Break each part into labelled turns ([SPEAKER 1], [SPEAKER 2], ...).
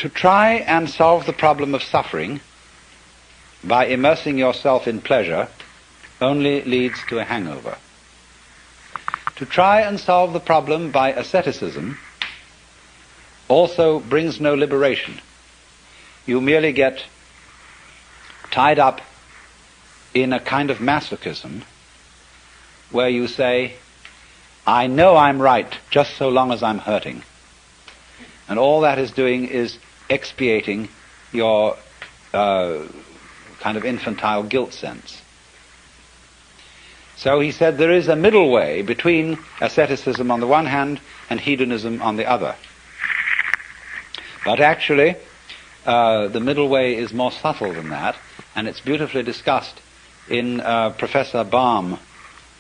[SPEAKER 1] To try and solve the problem of suffering by immersing yourself in pleasure only leads to a hangover. To try and solve the problem by asceticism also brings no liberation. You merely get tied up in a kind of masochism where you say, I know I'm right just so long as I'm hurting. And all that is doing is expiating your kind of infantile guilt sense. So he said there is a middle way between asceticism on the one hand and hedonism on the other. But actually, the middle way is more subtle than that, and it's beautifully discussed in Professor Baum,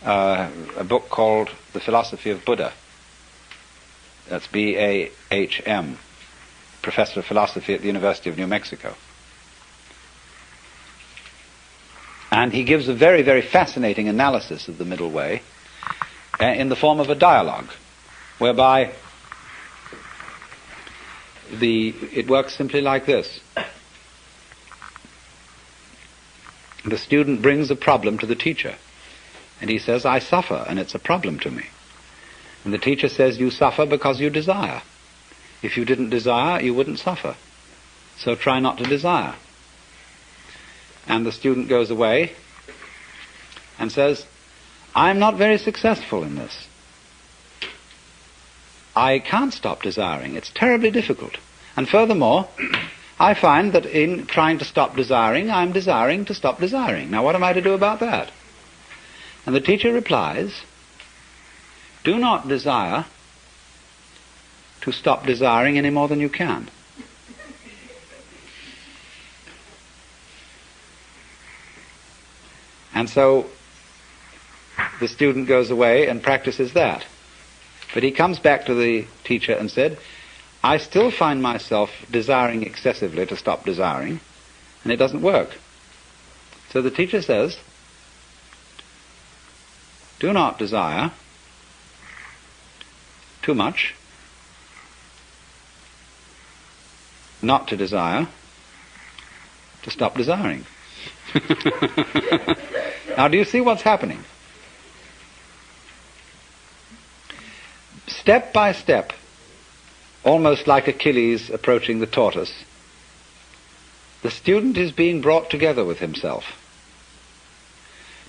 [SPEAKER 1] a book called The Philosophy of Buddha. That's B-A-H-M, Professor of Philosophy at the University of New Mexico. And he gives a very, very fascinating analysis of the middle way in the form of a dialogue, whereby it works simply like this. The student brings a problem to the teacher, and he says, I suffer, and it's a problem to me. And the teacher says, you suffer because you desire. If you didn't desire, you wouldn't suffer. So try not to desire. And the student goes away and says, I'm not very successful in this. I can't stop desiring. It's terribly difficult. And furthermore, I find that in trying to stop desiring, I'm desiring to stop desiring. Now what am I to do about that? And the teacher replies, do not desire to stop desiring any more than you can. And so the student goes away and practices that. But he comes back to the teacher and said, I still find myself desiring excessively to stop desiring, and it doesn't work. So the teacher says, do not desire too much, not to desire, to stop desiring. Now, do you see what's happening? Step by step, almost like Achilles approaching the tortoise, the student is being brought together with himself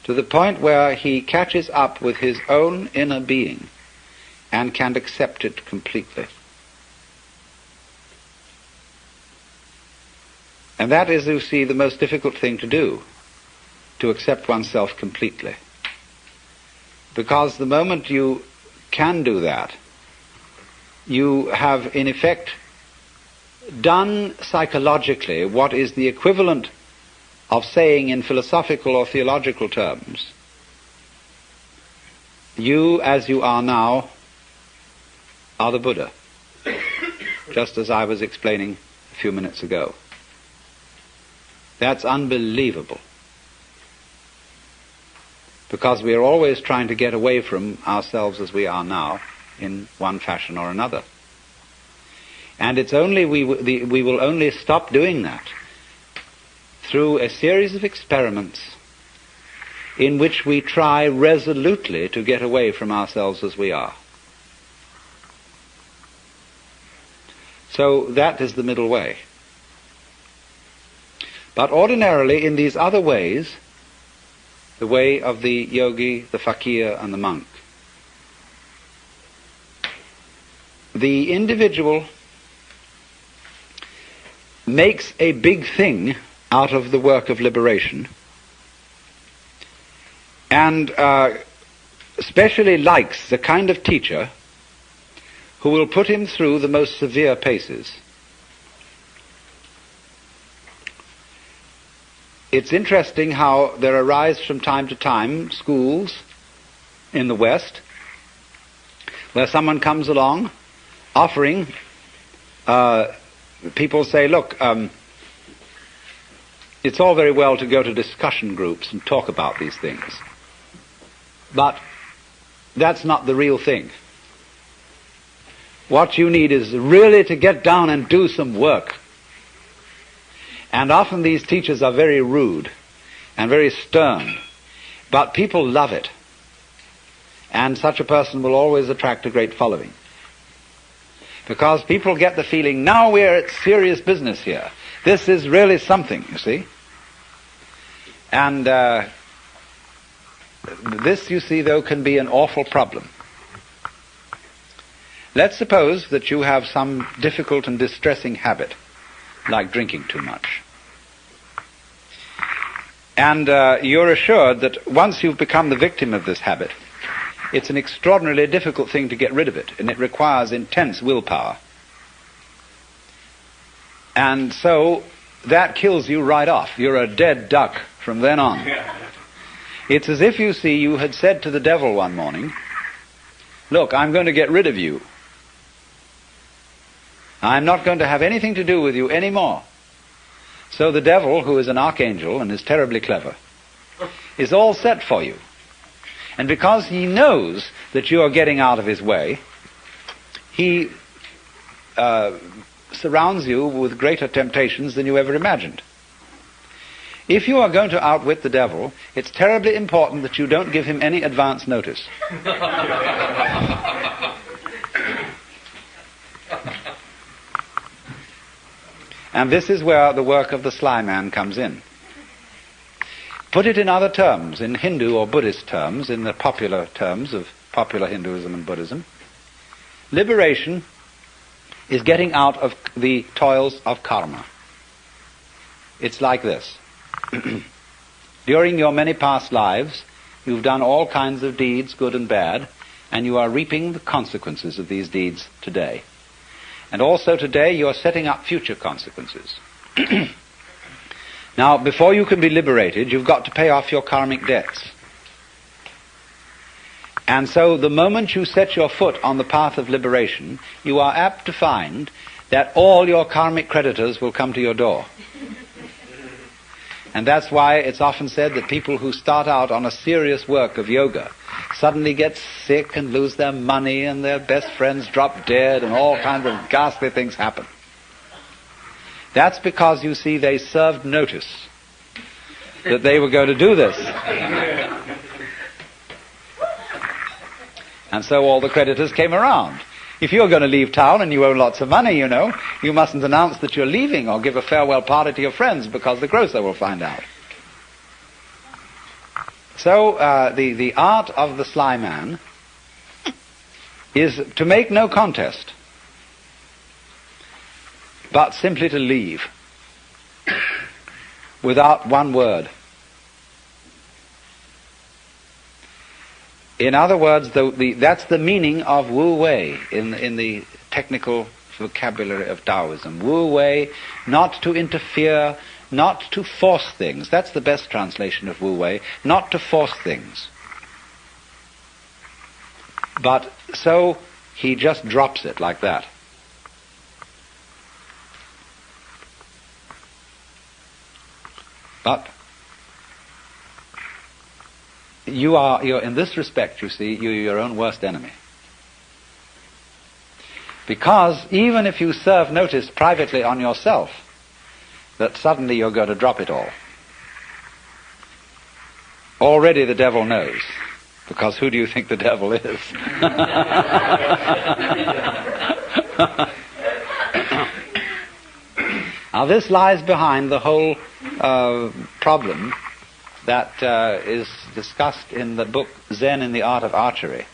[SPEAKER 1] to the point where he catches up with his own inner being and can accept it completely. And that is, you see, the most difficult thing to do, to accept oneself completely. Because the moment you can do that, you have in effect done psychologically what is the equivalent of saying in philosophical or theological terms, you as you are now are the Buddha, just as I was explaining a few minutes ago. That's unbelievable, because we are always trying to get away from ourselves as we are now in one fashion or another. And it's only we will only stop doing that through a series of experiments in which we try resolutely to get away from ourselves as we are. So that is the middle way. But ordinarily in these other ways, the way of the yogi, the fakir, and the monk, the individual makes a big thing out of the work of liberation, and especially likes the kind of teacher who will put him through the most severe paces. It's interesting how there arise from time to time schools in the West where someone comes along offering, people say, look, it's all very well to go to discussion groups and talk about these things, but that's not the real thing. What you need is really to get down and do some work And often these teachers are very rude and very stern, but people love it. And such a person will always attract a great following. Because people get the feeling, now we're at serious business here. This is really something, you see. And this, you see, though, can be an awful problem. Let's suppose that you have some difficult and distressing habit, like drinking too much. And you're assured that once you've become the victim of this habit, it's an extraordinarily difficult thing to get rid of it, and it requires intense willpower. And so that kills you right off. You're a dead duck from then on. It's as if, you see, you had said to the devil one morning, look, I'm going to get rid of you. I'm not going to have anything to do with you anymore. So the devil, who is an archangel and is terribly clever, is all set for you. And because he knows that you are getting out of his way, he surrounds you with greater temptations than you ever imagined. If you are going to outwit the devil, it's terribly important that you don't give him any advance notice. And this is where the work of the sly man comes in. Put it in other terms, in Hindu or Buddhist terms, in the popular terms of popular Hinduism and Buddhism. Liberation is getting out of the toils of karma. It's like this. During your many past lives, you've done all kinds of deeds, good and bad, and you are reaping the consequences of these deeds today. And also today you're setting up future consequences. Now, before you can be liberated, you've got to pay off your karmic debts. And so the moment you set your foot on the path of liberation, you are apt to find that all your karmic creditors will come to your door. And that's why it's often said that people who start out on a serious work of yoga suddenly get sick and lose their money and their best friends drop dead and all kinds of ghastly things happen. That's because, you see, they served notice that they were going to do this. And so all the creditors came around. If you're going to leave town and you owe lots of money, you know, you mustn't announce that you're leaving or give a farewell party to your friends because the grocer will find out. So the art of the sly man is to make no contest, but simply to leave without one word. In other words, that's the meaning of Wu Wei in the technical vocabulary of Taoism. Wu Wei, not to interfere, not to force things. That's the best translation of Wu Wei, not to force things. But so he just drops it like that. But you're in this respect, you see, you're your own worst enemy. Because even if you serve notice privately on yourself that suddenly you're going to drop it all, already the devil knows. Because who do you think the devil is? Now this lies behind the whole problem that is discussed in the book Zen in the Art of Archery.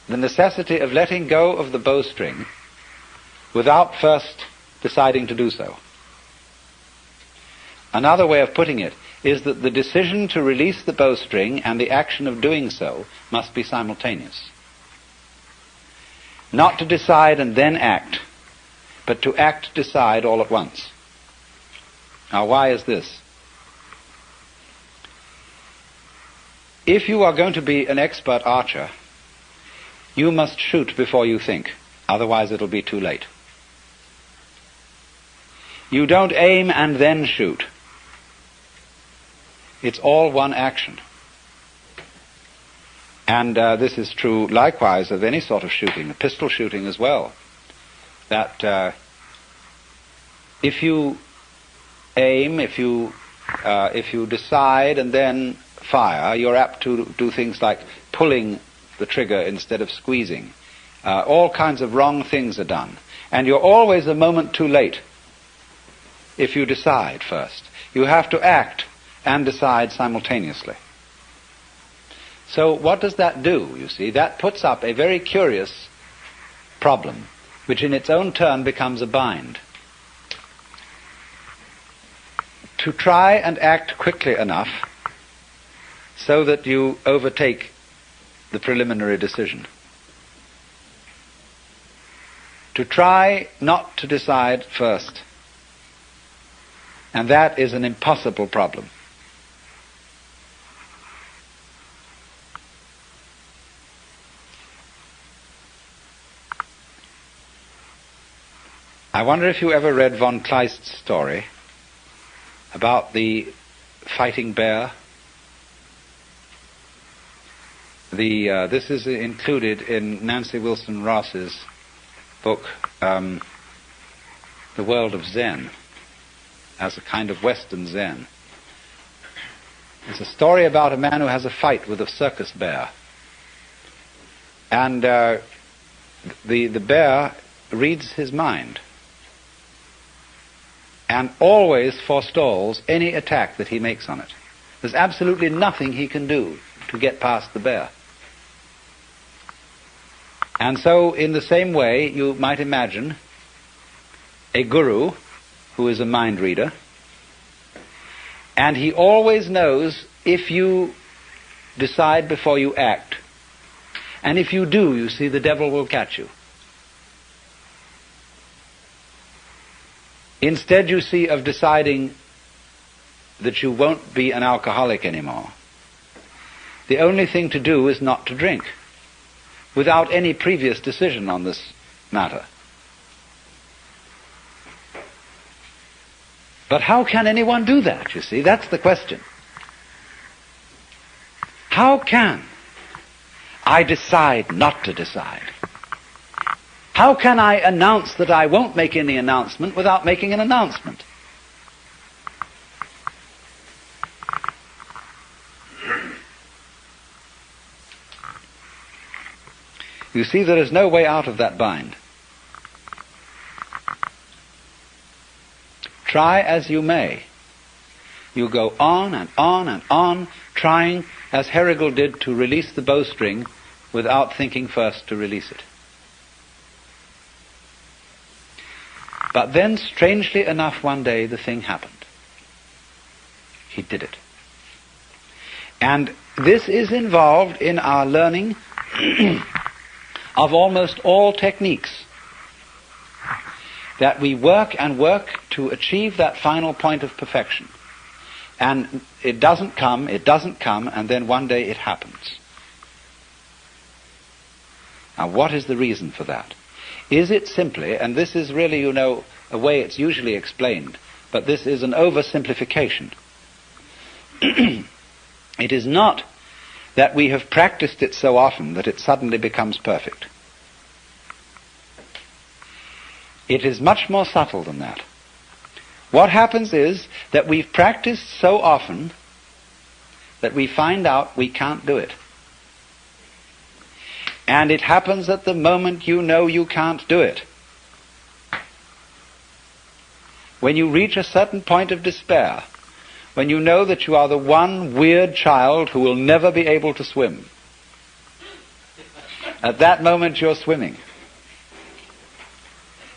[SPEAKER 1] The necessity of letting go of the bowstring without first deciding to do so. Another way of putting it is that the decision to release the bowstring and the action of doing so must be simultaneous. Not to decide and then act, but to act, decide all at once. Now why is this? If you are going to be an expert archer, you must shoot before you think, otherwise it'll be too late. You don't aim and then shoot. It's all one action. And this is true likewise of any sort of shooting, pistol shooting as well. That if you aim, if you decide and then fire, you're apt to do things like pulling the trigger instead of squeezing. All kinds of wrong things are done. And you're always a moment too late if you decide first. You have to act and decide simultaneously. So what does that do, you see? That puts up a very curious problem, which in its own turn becomes a bind. To try and act quickly enough so that you overtake the preliminary decision. To try not to decide first. And that is an impossible problem. I wonder if you ever read von Kleist's story about the fighting bear. This is included in Nancy Wilson Ross's book, The World of Zen, as a kind of Western Zen. It's a story about a man who has a fight with a circus bear. And the bear reads his mind and always forestalls any attack that he makes on it. There's absolutely nothing he can do to get past the bear. And so, in the same way, you might imagine a guru who is a mind reader, and he always knows if you decide before you act. And if you do, you see, the devil will catch you. Instead, you see, of deciding that you won't be an alcoholic anymore, the only thing to do is not to drink, without any previous decision on this matter. But how can anyone do that, you see? That's the question. How can I decide not to decide? How can I announce that I won't make any announcement without making an announcement? You see, there is no way out of that bind. Try as you may, you go on and on and on, trying, as Herrigal did, to release the bowstring without thinking first to release it. But then, strangely enough, one day the thing happened. He did it. And this is involved in our learning of almost all techniques. That we work and work to achieve that final point of perfection. And it doesn't come, and then one day it happens. Now, what is the reason for that? Is it simply, and this is really, you know, a way it's usually explained, but this is an oversimplification. It is not that we have practiced it so often that it suddenly becomes perfect. It is much more subtle than that. What happens is that we've practiced so often that we find out we can't do it. And it happens at the moment you know you can't do it. When you reach a certain point of despair, when you know that you are the one weird child who will never be able to swim, at that moment you're swimming.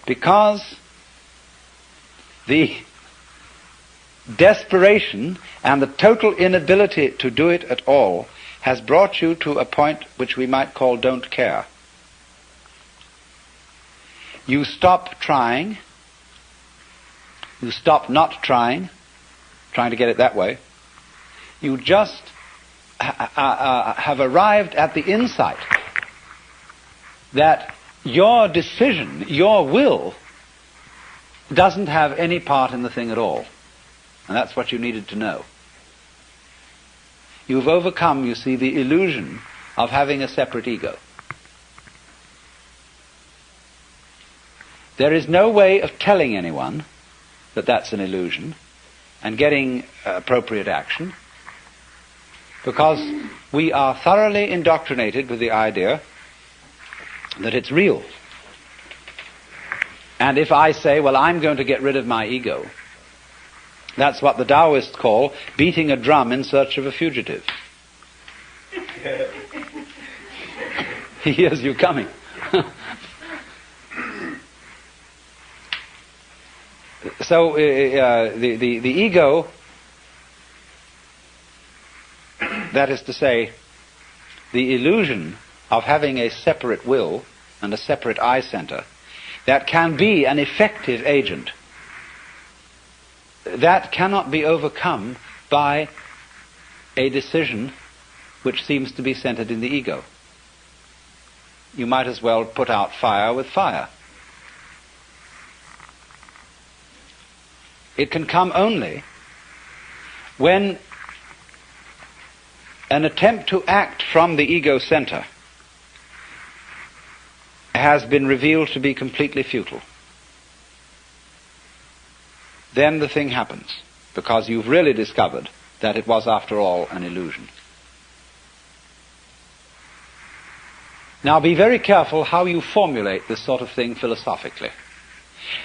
[SPEAKER 1] Because the desperation and the total inability to do it at all has brought you to a point which we might call don't care. You stop trying. You stop not trying to get it that way. You just have arrived at the insight that your decision, your will, doesn't have any part in the thing at all. And that's what you needed to know. You've overcome, you see, the illusion of having a separate ego. There is no way of telling anyone that that's an illusion and getting appropriate action, because we are thoroughly indoctrinated with the idea that it's real. And if I say, well, I'm going to get rid of my ego, that's what the Taoists call beating a drum in search of a fugitive. He hears you coming. So the ego, that is to say, the illusion of having a separate will and a separate I center that can be an effective agent, that cannot be overcome by a decision which seems to be centered in the ego. You might as well put out fire with fire. It can come only when an attempt to act from the ego center has been revealed to be completely futile. Then the thing happens, because you've really discovered that it was, after all, an illusion. Now, be very careful how you formulate this sort of thing philosophically.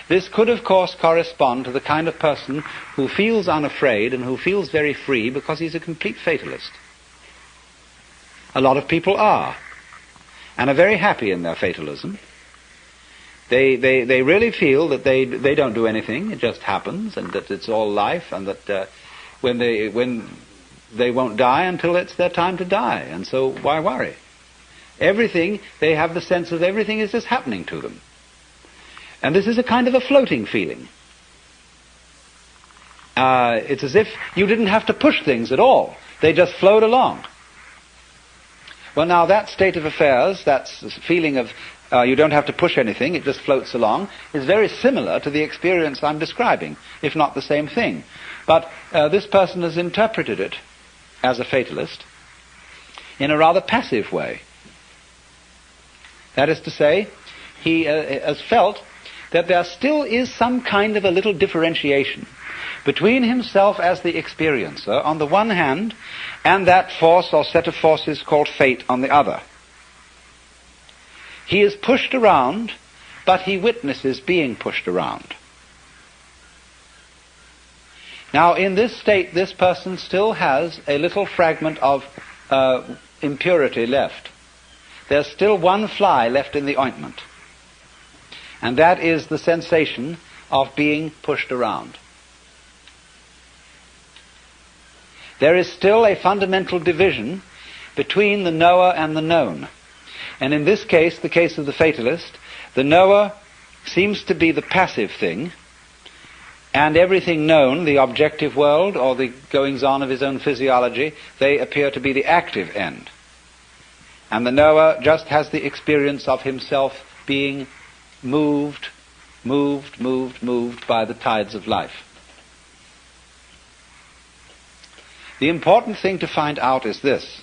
[SPEAKER 1] This could, of course, correspond to the kind of person who feels unafraid and who feels very free because he's a complete fatalist. A lot of people are, and are very happy in their fatalism. They really feel that they don't do anything, it just happens, and that it's all life, and that when they won't die until it's their time to die, and so why worry? Everything, they have the sense of everything is just happening to them. And this is a kind of a floating feeling. It's as if you didn't have to push things at all. They just flowed along. Well, now that state of affairs, that feeling of you don't have to push anything, it just floats along, is very similar to the experience I'm describing, if not the same thing. But this person has interpreted it as a fatalist in a rather passive way. That is to say, he has felt that there still is some kind of a little differentiation between himself as the experiencer on the one hand and that force or set of forces called fate on the other. He is pushed around, but he witnesses being pushed around. Now, in this state, this person still has a little fragment of impurity left. There's still one fly left in the ointment. And that is the sensation of being pushed around. There is still a fundamental division between the knower and the known. And in this case, the case of the fatalist, the knower seems to be the passive thing, and everything known, the objective world or the goings-on of his own physiology, they appear to be the active end. And the knower just has the experience of himself being moved by the tides of life. The important thing to find out is this,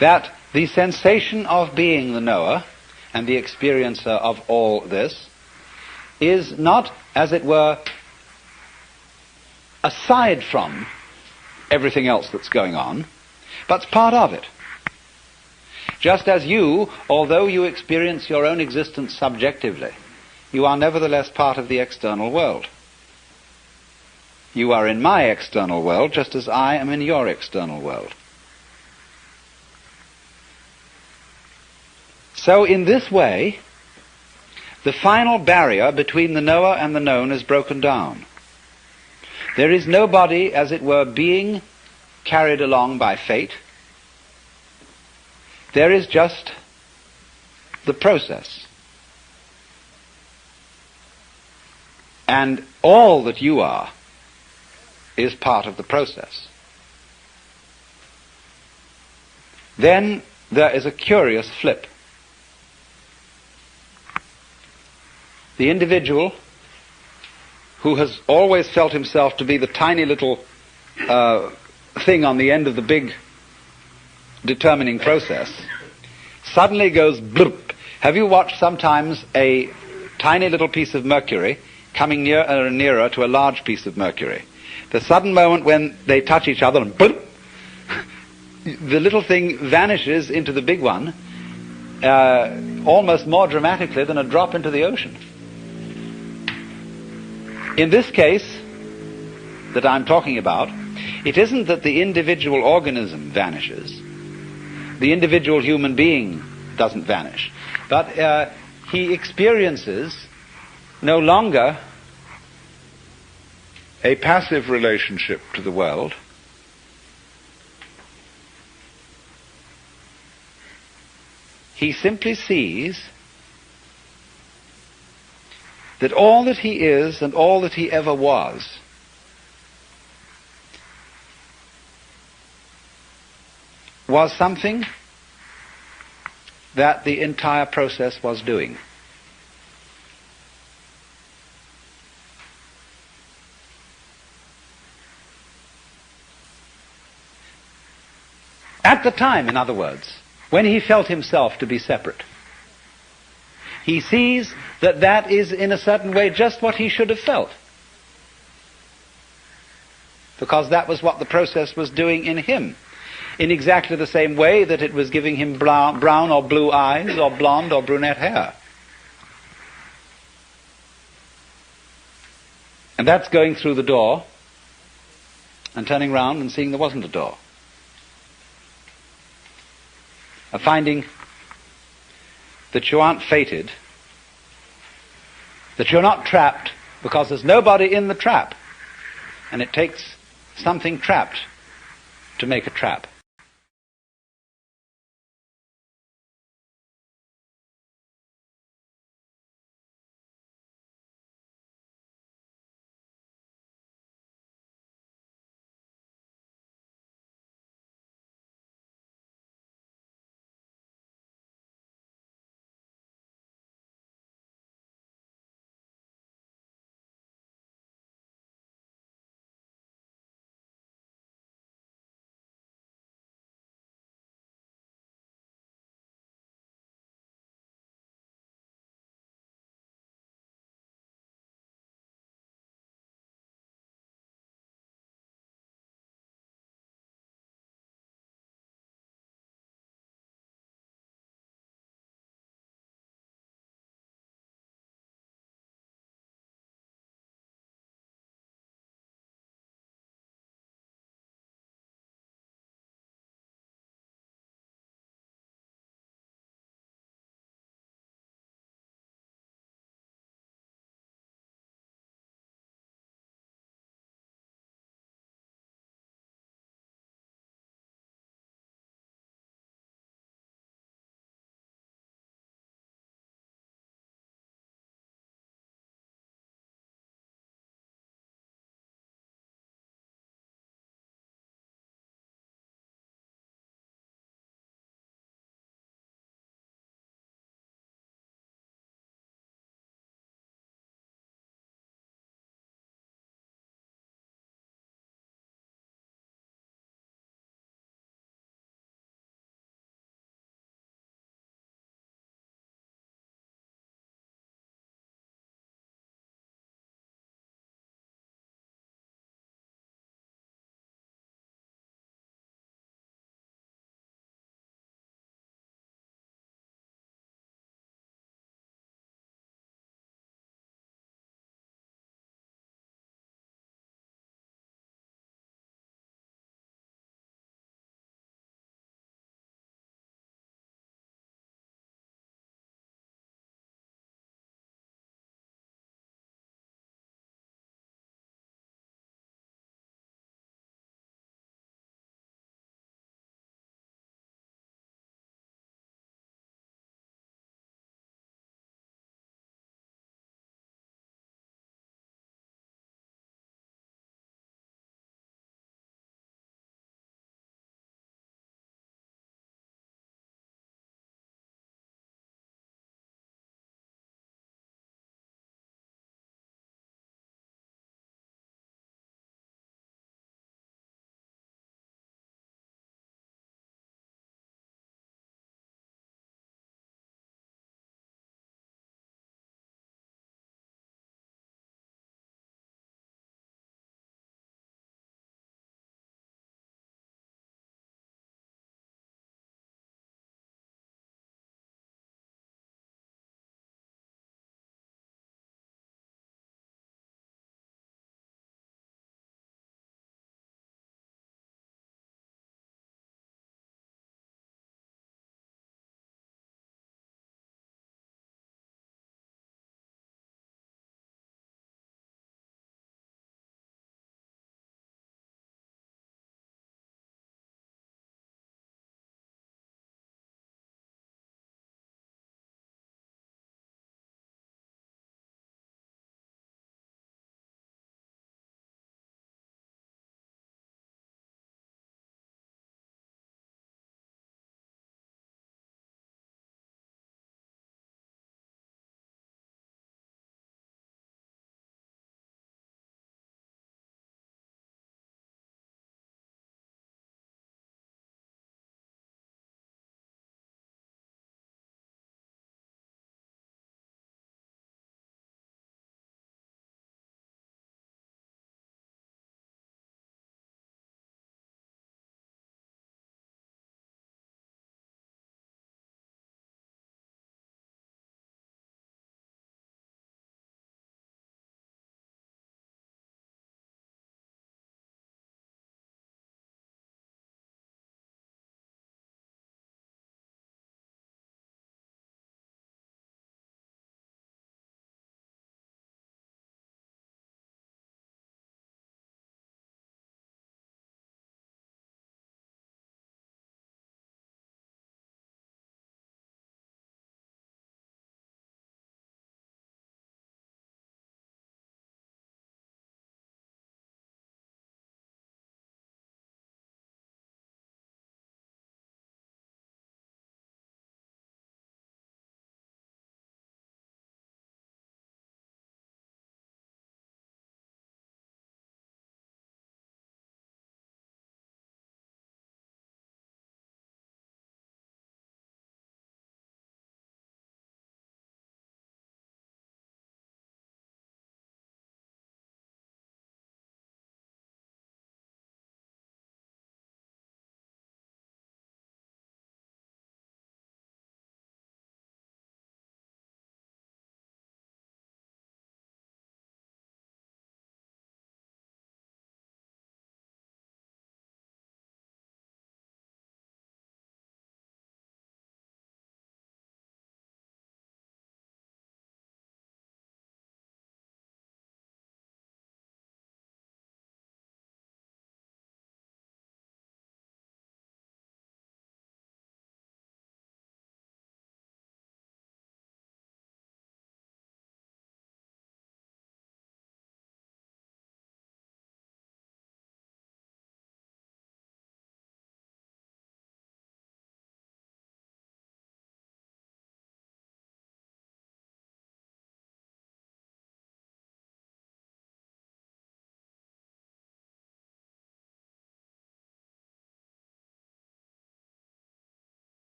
[SPEAKER 1] that the sensation of being the knower and the experiencer of all this is not, as it were, aside from everything else that's going on, but part of it. Just as you, although you experience your own existence subjectively, you are nevertheless part of the external world. You are in my external world just as I am in your external world. So in this way, the final barrier between the knower and the known is broken down. There is nobody, as it were, being carried along by fate. There is just the process. And all that you are is part of the process. Then there is a curious flip. The individual who has always felt himself to be the tiny little thing on the end of the big determining process suddenly goes bloop. Have you watched sometimes a tiny little piece of mercury coming nearer and nearer to a large piece of mercury. The sudden moment when they touch each other and boom, the little thing vanishes into the big one, almost more dramatically than a drop into the ocean. In this case that I'm talking about, it isn't that the individual organism vanishes, the individual human being doesn't vanish, but he experiences no longer a passive relationship to the world, he simply sees that all that he is and all that he ever was something that the entire process was doing. At the time, in other words, when he felt himself to be separate, he sees that that is in a certain way just what he should have felt, because that was what the process was doing in him, in exactly the same way that it was giving him brown or blue eyes or blonde or brunette hair. And that's going through the door and turning round and seeing there wasn't a door. Of finding that you aren't fated, that you're not trapped, because there's nobody in the trap, and it takes something trapped to make a trap.